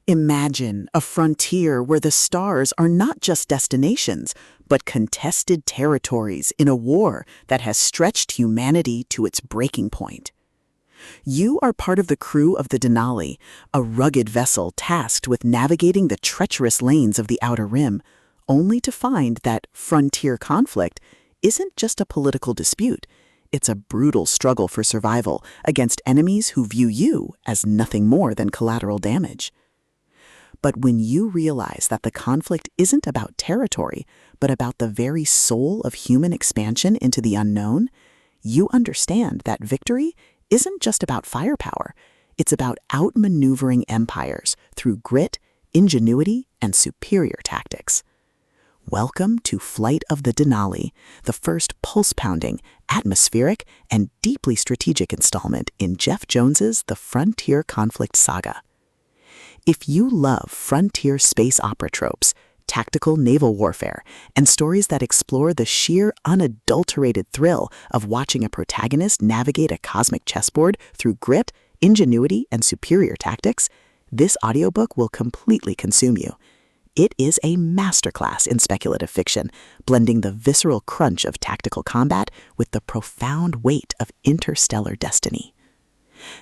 Imagine a frontier where the stars are not just destinations, but contested territories in a war that has stretched humanity to its breaking point. You are part of the crew of the Denali, a rugged vessel tasked with navigating the treacherous lanes of the Outer Rim, only to find that frontier conflict isn't just a political dispute. It's a brutal struggle for survival against enemies who view you as nothing more than collateral damage. But when you realize that the conflict isn't about territory, but about the very soul of human expansion into the unknown, you understand that victory isn't just about firepower. It's about outmaneuvering empires through grit, ingenuity, and superior tactics. Welcome to Flight of the Denali, the first pulse-pounding, atmospheric, and deeply strategic installment in Jeff Jones's The Frontier Conflict Saga. If you love frontier space opera tropes, tactical naval warfare, and stories that explore the sheer, unadulterated thrill of watching a protagonist navigate a cosmic chessboard through grit, ingenuity, and superior tactics, this audiobook will completely consume you. It is a masterclass in speculative fiction, blending the visceral crunch of tactical combat with the profound weight of interstellar destiny.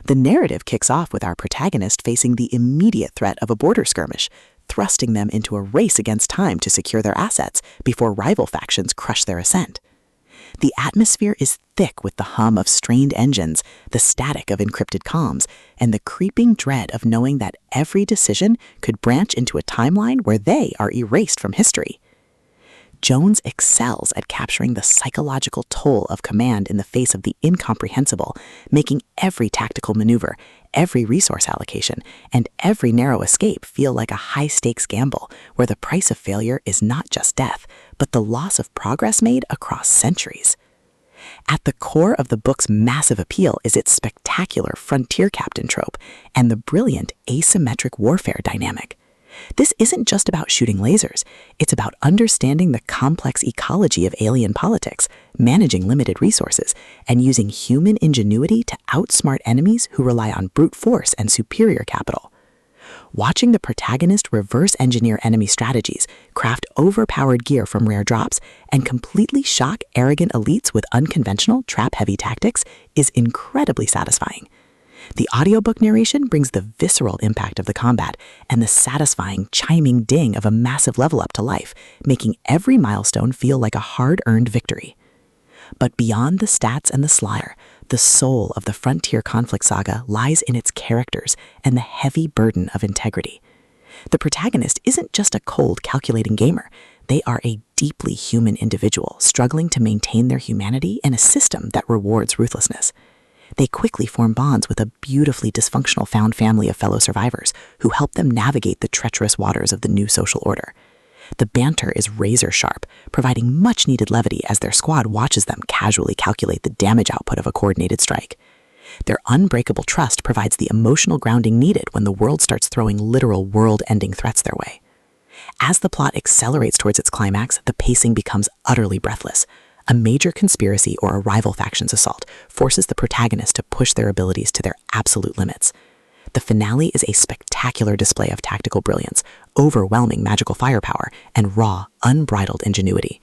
The narrative kicks off with our protagonist facing the immediate threat of a border skirmish, thrusting them into a race against time to secure their assets before rival factions crush their ascent. The atmosphere is thick with the hum of strained engines, the static of encrypted comms, and the creeping dread of knowing that every decision could branch into a timeline where they are erased from history. Jones excels at capturing the psychological toll of command in the face of the incomprehensible, making every tactical maneuver, every resource allocation, and every narrow escape feel like a high-stakes gamble where the price of failure is not just death, but the loss of progress made across centuries. At the core of the book's massive appeal is its spectacular frontier captain trope and the brilliant asymmetric warfare dynamic. This isn't just about shooting lasers. It's about understanding the complex ecology of alien politics, managing limited resources, and using human ingenuity to outsmart enemies who rely on brute force and superior capital. Watching the protagonist reverse engineer enemy strategies, craft overpowered gear from rare drops, and completely shock arrogant elites with unconventional, trap-heavy tactics is incredibly satisfying. The audiobook narration brings the visceral impact of the combat and the satisfying, chiming ding of a massive level up to life, making every milestone feel like a hard-earned victory. But beyond the stats and the slaughter, the soul of the Frontier Conflict Saga lies in its characters and the heavy burden of integrity. The protagonist isn't just a cold, calculating gamer. They are a deeply human individual struggling to maintain their humanity in a system that rewards ruthlessness. They quickly form bonds with a beautifully dysfunctional found family of fellow survivors who help them navigate the treacherous waters of the new social order. The banter is razor sharp, providing much-needed levity as their squad watches them casually calculate the damage output of a coordinated strike. Their unbreakable trust provides the emotional grounding needed when the world starts throwing literal world-ending threats their way. As the plot accelerates towards its climax, the pacing becomes utterly breathless. A major conspiracy or a rival faction's assault forces the protagonist to push their abilities to their absolute limits. The finale is a spectacular display of tactical brilliance, overwhelming magical firepower, and raw, unbridled ingenuity.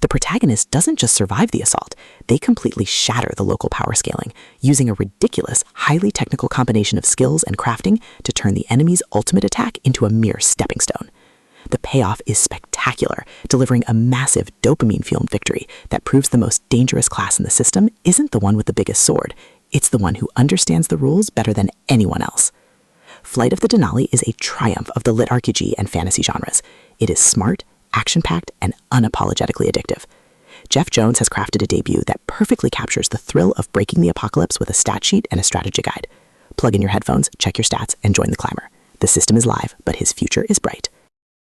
The protagonist doesn't just survive the assault, they completely shatter the local power scaling, using a ridiculous, highly technical combination of skills and crafting to turn the enemy's ultimate attack into a mere stepping stone. The payoff is spectacular, delivering a massive dopamine-fueled victory that proves the most dangerous class in the system isn't the one with the biggest sword, it's the one who understands the rules better than anyone else. Flight of the Denali is a triumph of the LitRPG and fantasy genres. It is smart, action-packed, and unapologetically addictive. Jeff Jones has crafted a debut that perfectly captures the thrill of breaking the apocalypse with a stat sheet and a strategy guide. Plug in your headphones, check your stats, and join the climber. The system is live, but his future is bright.